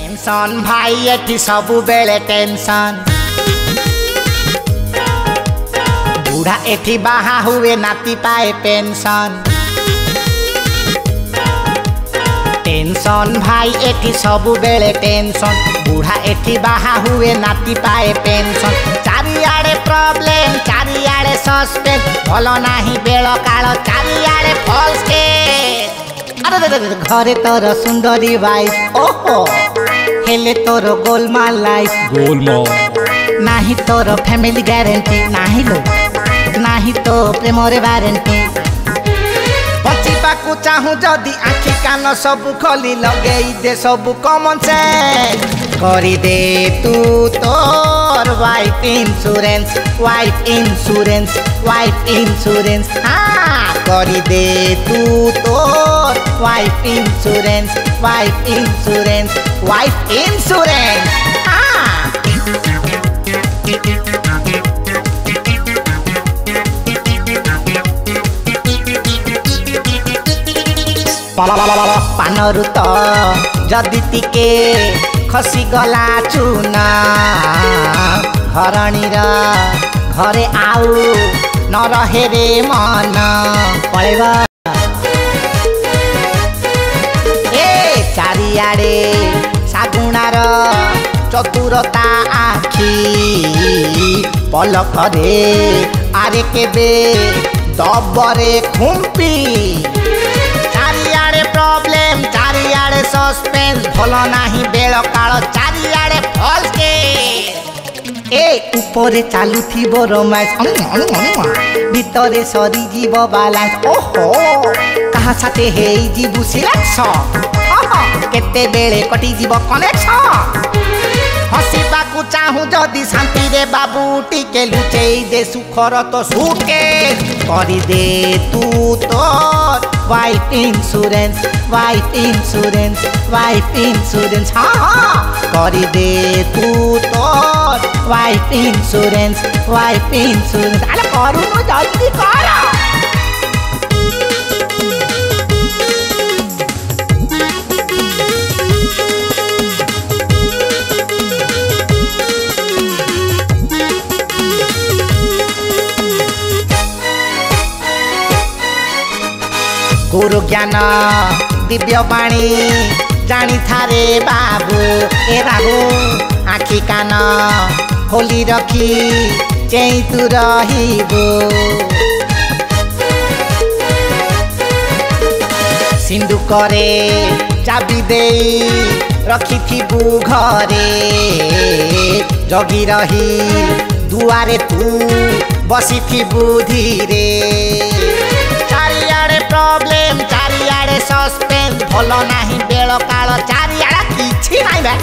Tension भाई एठी सबु बेले टेंशन बूढ़ा एठी बाहा हुए नाती पाए पेंशन टेंशन भाई एठी सबु बेले टेंशन बूढ़ा एठी बाहा हुए नाती पाए पेंशन चारिआडे प्रॉब्लम चारिआडे सस्पेंस भलो नाही बेल काल चारिआडे फॉल्स के अरे घरे तोर सुंदरी वाइफ ओहो हेले तोर गोलमाल लाइफ गोलमाल नाही तोर फैमिली गारंटी नाही लो नाही तो प्रेमरे वारंटी बचिबाकू चाहू जदि आखि कान सब खोली लगेई दे सब कॉमन सेंस करी दे तू तोर वाइफ इंश्योरेंस हाँ करी दे तू तोर वाइफ इंश्योरेंस हाँ पानरु तो जदि टिके खसी गला चुना हरणीर घरे आउ न रहे रे मन पळेबा ए चारिआडे सागुणार चतुरता आखी पलकरे आरे केबे दबरे खुंपी चारिआडे प्रॉब्लम चारिआडे सस्पेंस भलो नाही बेल काल चारिआडे फॉल्स के ए ऊपरे चालू थी रोमांस भीतरे सरी जीव बालांस ओहो कहा साथे हेई जीवु सिलेक्शन केते बेले कटी जीव कनेक्शन हसीबाकू चाहू जदि शांति रे बाबू टिके लुचेई दे सुखर तो सुटके करी दे तू तोर वाइफ इंश्योरेंस हाँ करी दे तू तोर वाइफ इंश्योरेंस अरे करू न जल्दी कर गुरु ज्ञान दिव्य बाणी जानी थारे बाबू ए बाबू आखि कान खोली रखी चेई तू रहिबो सिंधुकरे चाबी देई रखी थिबू घरे जगी रही दुआरे तू बसी थिबू धीरे चारिआडे प्रॉब्लम चारिआडे सस्पेंस भलो नाही बेल काल चारिआडे किछि नाही बे।